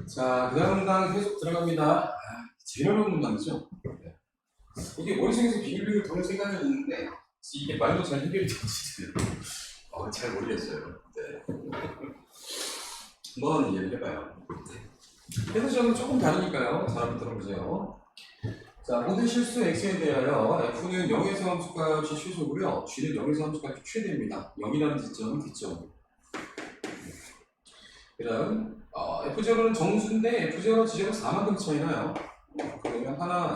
자, 그 다음 문장 계속 들어갑니다. 제일 어려운 문장이죠. 네. 이게 머릿속에서 비밀비밀 도는 생각이 있는데 이게 말도 잘 해결이 되지 잘 모르겠어요. 네. 한번 이해를 해봐요. 해석점은 조금 다르니까요. 잘 한번 들어보세요. 자, 모든 실수 x에 대하여 f는 0에서 함수값이 최소고요. g는 0에서 함수값이 최대입니다. 0이라는 지점은 뒷점. 그 다음 F0는 정수인데 F0와 G0은 4만큼 차이 나요. 그러면 하나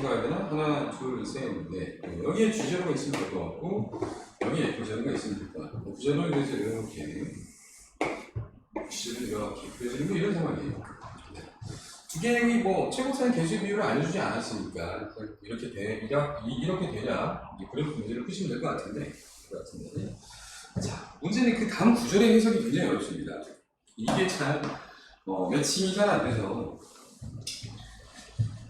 가야 되나? 하나, 둘, 셋, 넷. 여기에 G0가 있으면 될 것 같고 여기에 F0가 있으면 될 것 같고 F0을 그래서 이렇게 G0을 이렇게 그려지는 뭐 이런 상황이에요. 두 개의 뭐 최고차의 개수 비율을 알려주지 않았으니까 이렇게 되냐 그런 문제를 푸시면 될 것 같은데 자, 문제는 그 다음 구절의 해석이 굉장히 어렵습니다. 이게 참 매칭이 잘 안 돼서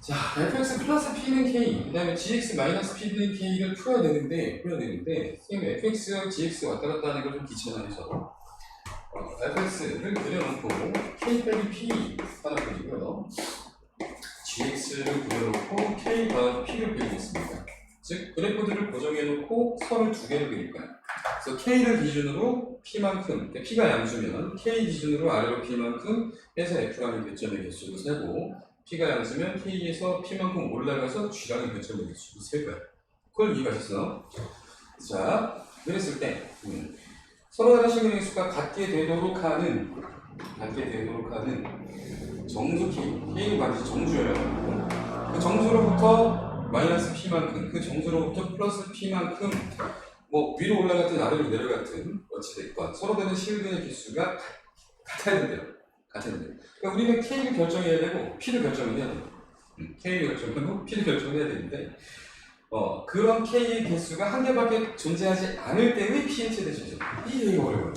자, fx 플러스 p는 k, 그 다음에 gx 마이너스 p는 k를 풀어야 되는데 선생님 fx, gx 왔다 갔다 하는 걸 좀 귀찮아해서 fx를 그려놓고 k 빼기 p 하나 그리고요 gx를 그려놓고 k 더하기 p를 그리겠습니다. 즉 그래프들을 고정해놓고 선을 두 개를 그릴 거야. 그래서 k를 기준으로 p만큼, p가 양수면 k 기준으로 아래로 p만큼 해서 f라는 교점의 개수를 세고 p가 양수면 k에서 p만큼 올라가서 g라는 교점의 개수를 셀 거야. 그걸 이해가셨어? 자, 그랬을 때 서로 다른 실근의 수가 같게 되도록 하는 정수 k는 반드시 정수여야 그 정수로부터 마이너스 p만큼, 그 정수로부터 플러스 p만큼 뭐 위로 올라갔든 아래로 내려갔든 어찌됐건 서로 다른 실근의 개수가 같아야 된대요. 그러니까 우리는 k를 결정해야 되고 p를 결정해야 돼요. k를 결정하고 p를 결정해야 되는데 그런 k의 개수가 한 개밖에 존재하지 않을 때의 p의 최대값이죠. 이게 되게 어려워요.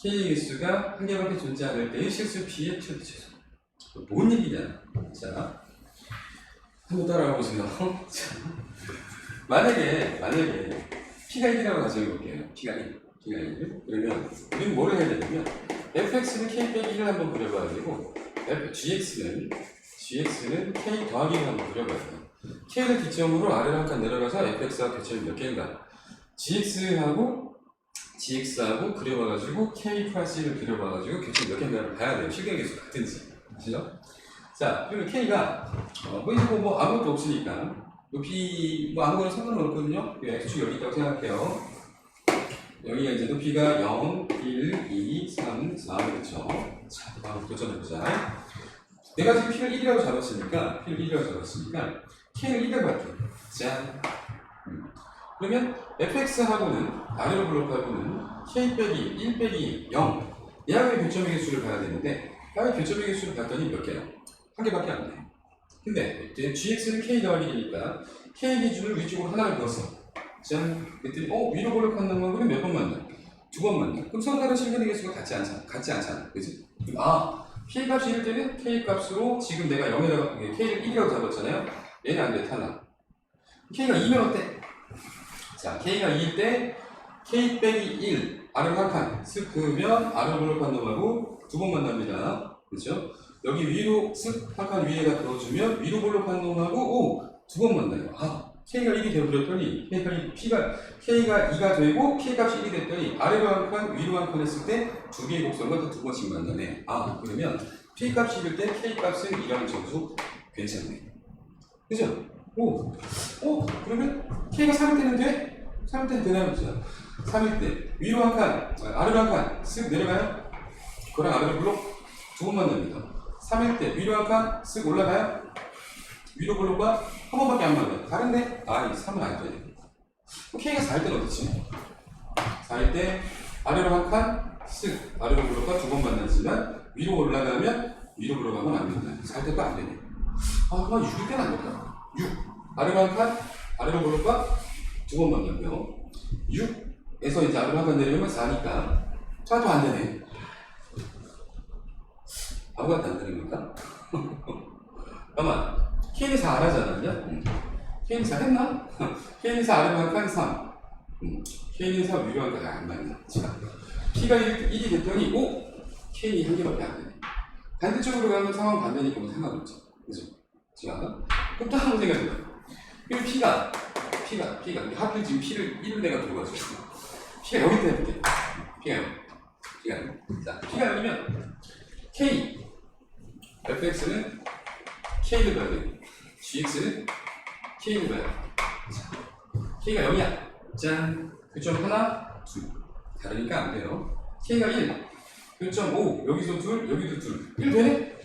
k의 개수가 한 개밖에 존재하지 않을 때의 실수 p의 최대값. 뭔 얘기냐? 자, 한번 따라가 보세요. 만약에 p가 1이라고 가정해볼게요. p가 1. 그러면 우리는 뭐를 해야 되냐면 fx는 k 빼기 1을 한번 그려봐야 되고 gx는 k 더하기를 한번 그려봐야 돼요. k를 기점으로 아래로 한 칸 내려가서 fx와 교점이 몇 개인가 gx하고 그려봐가지고 k 플러스 1을 그려봐가지고 교점이 몇 개인가를 봐야 돼요. 실경 개수 같은지. 그죠? 자, 그리고 k가 뭐 아무것도 없으니까 높이 뭐 아무거나 상관없거든요. x축 여기 있다고 생각해요. 여기가 이제 높이가 0, 1, 2, 3, 4 그렇죠. 자, 바로 도전해보자. 내가 지금 p를 1이라고 잡았으니까 k를 1이라고 할게. 자, 그러면 fx하고는 아래로 블록하고는 k 빼기 1 빼기 0 얘하고의 교점의 개수를 봐야 되는데 얘하고의 교점의 개수를 봤더니 몇 개야? 한 개밖에 안 돼. 근데 이제 gx는 k 더하기 1이니까 k 기준을 위쪽으로 하나를 그었어. 짠, 그랬더니 위로 블록한 놈하고는 몇 번 만나? 두 번 만나. 그럼 서로 다른 실근의 개수가 같지 않잖아. 그치? k 값이 1 때는 k 값으로 지금 내가 0에다가 k를 1이라고 잡았잖아요. 얘는 안 돼, 타나. k가 2면 어때? 자, k가 2일 때 k 빼기 1 아래로 한 칸 쓱 그으면 아래로 블록한 놈하고 두 번 만납니다. 그렇죠? 여기 위로 쓱 한 칸 위에다 그어주면 위로 블록한 놈하고 두 번 만나요. k가 1이 되어버렸더니 k가 2가 되고 k값이 1이 됐더니 아래로 한 칸 위로 한 칸 했을 때 두 개의 곡선과 또 두 번씩 만나네. 그러면 p값이 1일 때 k값은 2라는 정수 괜찮네. 그죠? 그러면 k가 3일 때는 돼? 3일 때는 되나요? 3일 때 위로 한 칸, 아래로 한 칸 쓱 내려가요? 그거랑 아래로 블록 두 번 만납니다. 3일 때 위로 한 칸 쓱 올라가요? 위로 블록과 한 번밖에 안 만나요. 다른데? 이 3은 안 돼. k가 4일 때는 어떻지? 4일 때 아래로 한 칸 쓱 아래로 블록과 두 번 만나지만 위로 올라가면 위로 블록하면 안 된다. 4일 때도 안 되네. 그럼 6일 때는 안 된다. 6 아래로 한 칸 아래로 블록과 두 번 만나고요. 6에서 이제 아래로 한 칸 내려오면 4니까 또 안 되네. 아무것도 안 되는 건가? 잠깐만. k는 4 안 하지 않았냐? k는 4 했나? k는 4 아래로 한 칸 3. k는 4 위로 한 칸 안 맞나? 자, P가 1이 됐더니 오! K이 한 개밖에 안 되네. 반대쪽으로 가면 상황 반대니까 뭐 상관없지. 그죠? 자, 그럼 또 한 번 생각해봐. 그럼 P가 하필 지금 P를 1을 내가 두고 가지고 P가 여기 때문에 P가 여기면 K fx는 K를 봐야 돼. gx는 K를 봐야 돼. K가 0이야. 짠. 교점 하나, 둘. 다르니까 안 돼요. K가 1. 교점 5. 여기서 둘, 여기도 둘. 1 되네?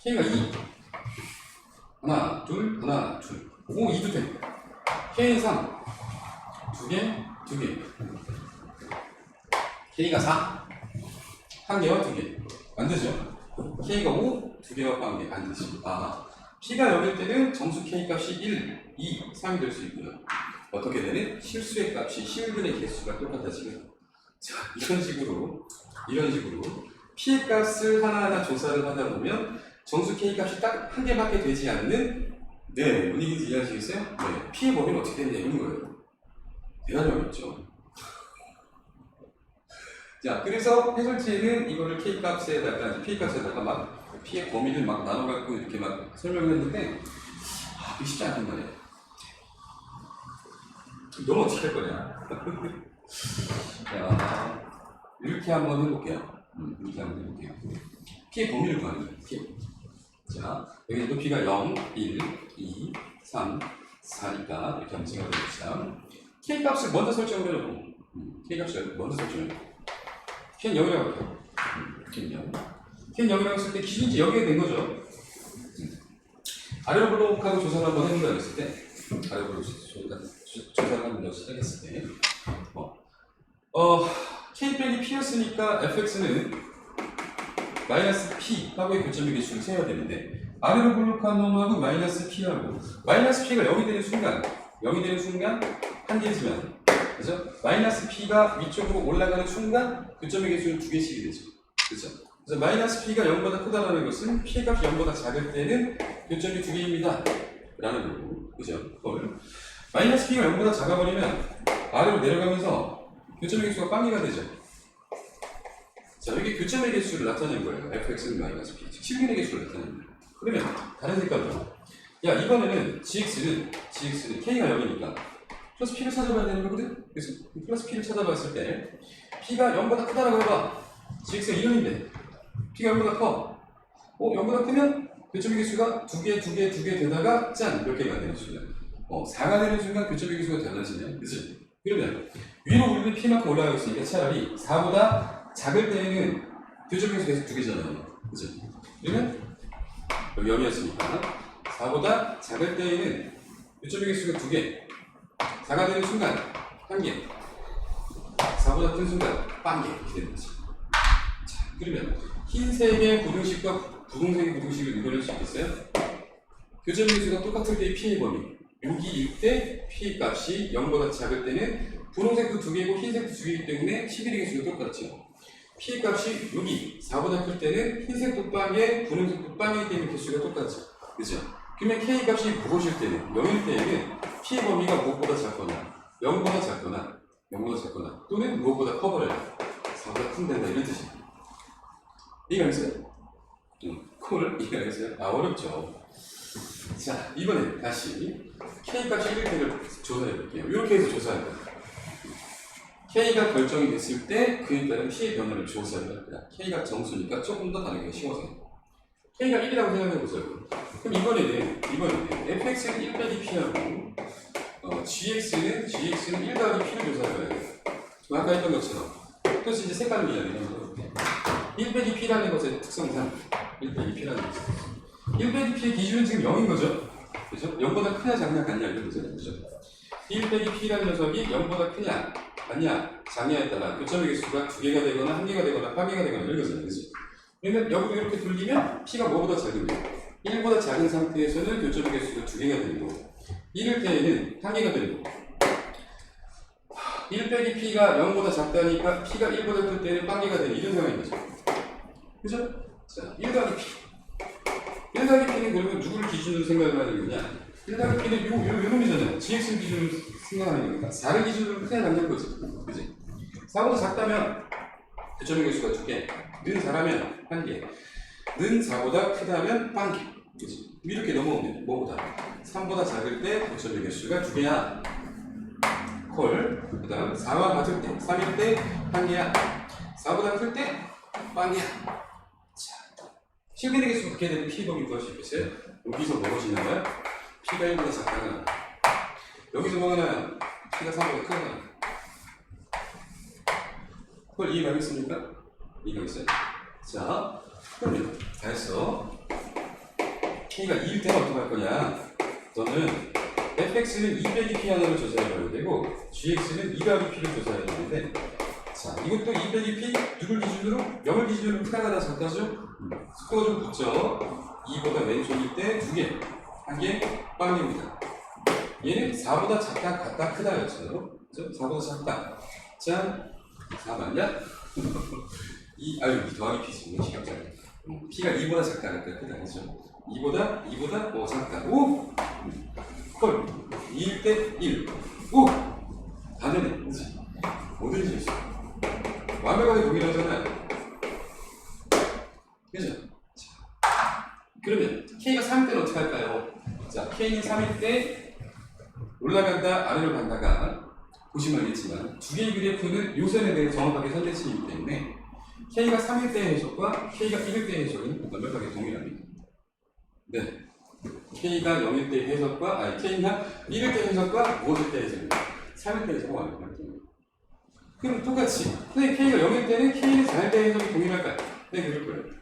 K가 2. 하나, 둘, 5, 2도 돼. K는 3. 2개, 2개. K가 4. 1개와 2개. 안 되죠? K가 5, 2개와 1개. 안 되지. 아, P가 0일 때는 정수 K 값이 1, 2, 3이 될 수 있고요. 어떻게 되는? 실수의 값이 실근의 개수가 똑같아지면. 자, 이런 식으로 P의 값을 하나하나 조사를 하다 보면 정수 K 값이 딱 한 개밖에 되지 않는 뭔 얘기인지 이해하시겠어요? 네. P의 범위는 어떻게 되느냐 이런 거예요. 대단하겠죠. 자, 그래서 해설지에는 이거를 P 값에다가 막 P의 범위를 막 나눠갖고 이렇게 막 설명을 했는데 그게 쉽지 않단 말이에요. 너는 어떻게 할 거냐? 자, 이렇게 한번 해볼게요. P의 범위를 구하는 거예요. P. 자, 여기 높이가 0, 1, 2, 3, 4니까 이렇게 한번 생각해 봅시다. K 값을 먼저 설정을 해놓고 K 값을 먼저 설정해놓고 K는 0이라고 할게요. K는 0이라고 했을 때 기준치 여기에 된 거죠. 아래로 블록하고 조사를 한번 해본다고 했을 때 아래로 블록 조사를 한번 시작했을 때 K 빼기 P였으니까 fx는 마이너스 P 하고의 교점의 개수를 세야 되는데 아래로 블록한 놈하고 마이너스 P하고 마이너스 P가 0이 되는 순간 한 개지만 그죠? 마이너스 P가 위쪽으로 올라가는 순간 교점의 개수는 2개씩이 되죠. 그죠? 그래서 마이너스 P가 0보다 크다라는 것은 P 값이 0보다 작을 때는 교점이 2개입니다. 라는 거고. 그죠? 마이너스 P가 0보다 작아버리면 아래로 내려가면서 교점의 개수가 빵개가 되죠. 자, 여기 교점의 개수를 나타낸 거예요. fx는 마이너스 P. 즉, 실근의 개수를 나타낸 거예요. 그러면 다른 색깔로 야, 이번에는 gx는 K가 0이니까 플러스 P를 찾아봐야 되는 거거든? 그래서 플러스 P를 찾아봤을 때 P가 0보다 크다라고 해봐. gx가 1인데 P가 0보다 커. 0보다 크면 교점의 개수가 2개 되다가 짠! 몇 개가 되는 순간 4가 되는 순간 교점의 개수가 달라지네. 그치? 그러면 위로 우리는 P만큼 올라가고 있으니까 차라리 4보다 작을 때에는 교점의 개수 계속 2개잖아요. 그치? 그러면 여기 0이었으니까 4보다 작을 때에는 교점의 개수가 2개 4가 되는 순간 1개 4보다 큰 순간 빵개 이렇게 되는 거지. 자, 그러면 흰색의 부등식과 분홍색의 부등식을 이겨낼 수 있겠어요? 교점의 개수가 똑같을 때의 P의 범위 여기일 때 P 값이 0보다 작을 때는 분홍색도 2개고 흰색도 2개이기 때문에 11의 개수가 똑같죠. P 값이 여기 4보다 클 때는 흰색도 빵에 분홍색도 빵이기 때문에 개수가 똑같죠. 그죠? 그러면 K 값이 무엇일 때는 0일 때에는 P의 범위가 무엇보다 작거나 0보다 작거나 또는 무엇보다 커버려요. 4보다 큰 된다 이런 뜻이에요. 이해가 있어요? 콜 이해가 있어요? 어렵죠. 자, 이번에 다시 K 값이 1일 때를 조사해 볼게요. 이렇게 해서 조사할 거예요. K가 결정이 됐을 때 그에 따른 P의 변화를 조사를 할 거야. K가 정수니까 조금 더 다르게 쉬워져요. K가 1이라고 생각해 보세요. 그럼 이번에는 fx는 1 빼기 P하고 gx는 1 더하기 P를 조사해 봐야 돼요. 아까 했던 것처럼 그래서 이제 색깔을 이야기하는 거예요. 1 빼기 P라는 것의 특성상 1 빼기 P라는 것의 1 빼기 P의 기준은 지금 0인 거죠. 그죠? 0보다 크냐 작냐 같냐 이런 거잖아요. 그죠? 1 빼기 P라는 녀석이 0보다 크냐 아니야, 작냐에 따라 교점의 개수가 2개가 되거나 1개가 되거나 8개가 되거나 이런 거잖아요. 그치? 그러면 여기도 이렇게 돌리면 P가 뭐보다 작으면 1보다 작은 상태에서는 교점의 개수가 2개가 되는 거고 1일 때에는 1개가 되는 거고 1 빼기 P가 0보다 작다니까 P가 1보다 클 때는 8개가 되는 이런 상황인 거죠. 그죠? 자, 1 더하기 P 1 더하기 P는 그러면 누구를 기준으로 생각을 하는 거냐 1 더하기 P는 요 놈이잖아요. GX 기준으로 생각하는 거니까 4를 기준으로 크게 남는 거지. 그지? 4보다 작다면 교점의 개수가 2개, 는 4라면 1개, 는 4보다 크다면 1개. 그치? 이렇게 넘어오면 뭐보다? 3보다 작을 때 교점의 개수가 2개야. 콜. 그 다음 4와 같을 때, 3일 때 1개야. 4보다 클 때 1개야. 자, 실근의 개수가 그렇게 되면 P 범위 구할 수 있겠어요? 여기서 뭐가 나와요? P가 1보다 작다면 여기서 뭐가 나요? P가 3보다 크다면 그걸 이해가겠습니까? 이해가겠어요? 자, 그러면 다 했어. K가 2일 때는 어떻게 할 거냐? 너는 fx는 2 빼기 p 하나를 조사해봐야 되고 gx는 2 더하기 p를 조사해야 되는데 자, 이것도 2 빼기 p 누굴 기준으로? 0을 기준으로 크다가 다 작다죠? 스코어 좀 붙죠? 2보다 왼쪽일 때 2개, 1개, 빵입니다. 얘는 4보다 작다, 같다, 크다였어요. 그죠? 4보다 작다. 자, 4 맞냐? 여기 더하기 p지. 시각자리. p가 2보다 작다, 같다, 크다. 그죠? 2보다 작다. 오! 헐. 2일 때 1. 오! 다 되네. 그치? 뭐든지 할 수 있어. 완벽하게 동일하잖아요. 그죠? 자, 그러면 K가 3일 때는 어떻게 할까요? 자, K는 3일 때 올라간다, 아래로 간다가 보시면 알겠지만 두 개의 그래프는 요선에 대해 정확하게 선대칭이기 때문에 K가 3일 때의 해석과 K가 1일 때의 해석은 완벽하게 동일합니다. 네. K가 0일 때의 해석과, K가 1일 때의 해석과 무엇일 때의 해석입니다. 3일 때의 해석은 완벽하게 동일합니다. 그럼 똑같이, 근데 K가 0일 때는 K는 4일 때의 해석이 동일할까요? 네, 그럴 거예요.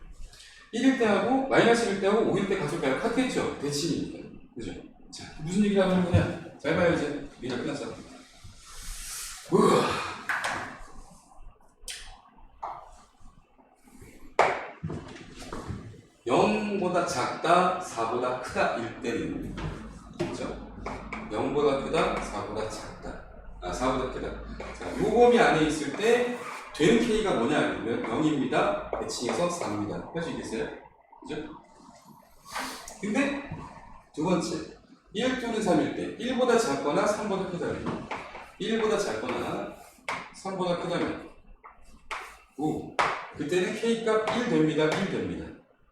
1일 때하고, 마이너스 1일 때하고 5일 때 같을까요? 같겠죠? 대칭이니까. 그죠? 자, 무슨 얘기를 하는 거냐? 잘 봐요, 이제. 이제 끝났어. 우와. 0보다 작다, 4보다 크다 일 때는 그렇죠? 0보다 크다, 4보다 작다. 4보다 크다. 자, 요 범위 안에 있을 때 되는 K가 뭐냐 하면 0입니다. 대칭해서 4입니다. 할 수 있겠어요? 그죠? 근데 두 번째 1 또는 3일 때 1보다 작거나 3보다 크다면 1보다 작거나 3보다 크다면 오, 그때는 K값 1 됩니다. 1 됩니다.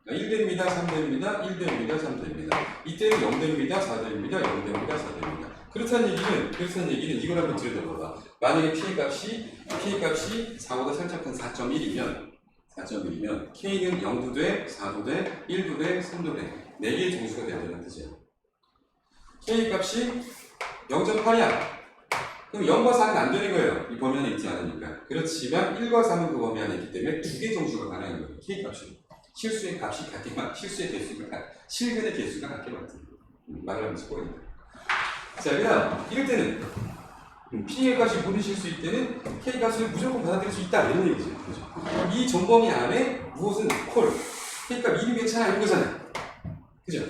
1 됩니다, 3 됩니다, 1 됩니다, 3 됩니다. 이때는 0 됩니다, 4 됩니다, 0 됩니다, 4 됩니다. 그렇다는 얘기는 이걸 한번 들여다봐봐. 만약에 K값이 4보다 살짝 큰 4.1이면 K는 0도 돼, 4도 돼, 1도 돼, 3도 돼. 4개의 정수가 된다는 뜻이야. K값이 0.8이야. 그럼 0과 4는 안 되는 거예요. 이 범위 안에 있지 않으니까. 그렇지만 1과 3은 그 범위 안에 있기 때문에 2개의 정수가 가능한 거예요. K값이. 실수의 값이 같게만, 실수의 개수가 실근의 개수가 같게 만듭니다. 말을 하면서 꼬입니다. 자, 그 다음, 이럴 때는 P의 값이 모든 실수일 때는 K 값을 무조건 받아들일 수 있다. 이런 얘기죠. 그렇죠? 이 전범위 안에 무엇은 콜, K 값 1이 괜찮아. 이런 거잖아요. 그죠?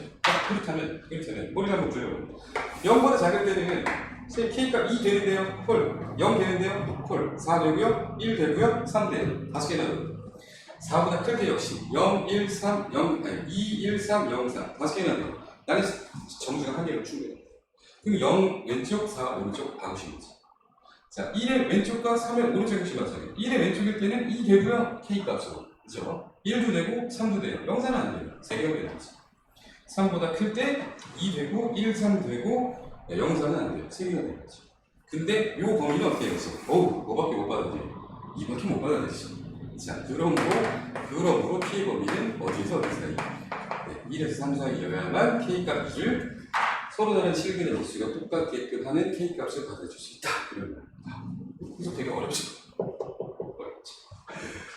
그렇다면, 머리를 한번 굴려보면 0보다 작을 때는 K 값 2 되는데요. 콜. 0 되는데요. 콜. 4 되고요. 1 되고요. 3 돼요. 5개 나오고 4보다 클 때 역시 0, 1, 3, 2, 1, 3, 0, 4 5개나 돼요. 나는 정수가 한 개로 충분해. 그럼 0 왼쪽, 4 오른쪽 바꾸시면 되지. 자, 1의 왼쪽과 3의 오른쪽 값이 맞아요. 1의 왼쪽일 때는 2 되고요. K 값으로. 그죠? 1도 되고 3도 돼요. 0, 4는 안 돼요. 3개가 되지. 3보다 클 때 2 되고 1, 3 되고 0, 4는 안 돼요. 3개가 되겠지. 근데 요 범위는 어떻게 되겠어? 뭐밖에 못 받아들여. 2밖에 못 받아들이지. 자, 그러므로 K의 범위는 어디서 사이? 1에서 3 사이여야만 K값을 서로 다른 실근의 개수가 똑같게끔 하는 K값을 받아줄 수 있다. 이런 거예요. 그래서 되게 어렵죠.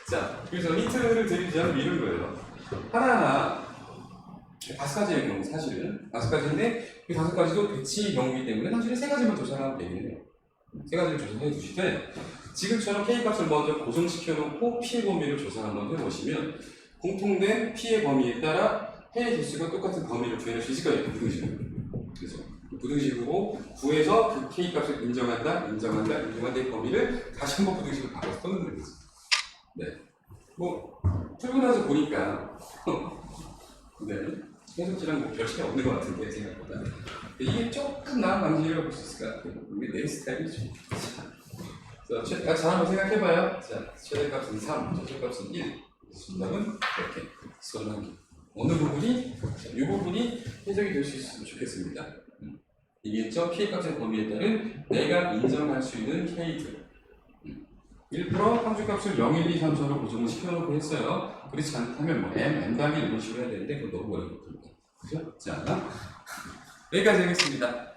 자, 그래서 힌트를 드리자면 이런 거예요. 하나하나 5가지의 경우 사실은 5가지인데 이 5가지도 배치의 경우이기 때문에 사실은 3가지만 조사하면 되겠네요. 3가지를 조사해 주시되 지금처럼 K값을 먼저 고정시켜 놓고 P의 범위를 조사 한번 해보시면 공통된 P의 범위에 따라 해의 개수가 똑같은 범위를 구해낼 수 있을 거예요. 부등식으로. 그래서 부등식으로 구해서 그 K값을 인정한다 이 범위를 다시 한번 부등식을 바꿔서 떠넣는 거죠. 네. 뭐 풀고 나서 보니까 네. 해석지랑 뭐 별 차이 없는 것 같은데 생각보다 이게 조금 나은 방식이라고 볼 수 있을 것 같아요. 이게 내 스타일이죠. 자, 한번 생각해봐요. 자, 최대값은 3, 최저값은 1. 정답은 이렇게 설명기. 어느 부분이, 이 부분이 해석이 될 수 있으면 좋겠습니다. 이겠죠? K값의 범위에 따른 내가 인정할 수 있는 K들. 1% 함수값을 0, 1, 2, 3, 4로 고정을 시켜놓고 했어요. 그렇지 않다면 뭐 M 다음에 이런 식으로 해야 되는데 그건 너무 어려운 겁니다. 그죠? 자, 여기까지 하겠습니다.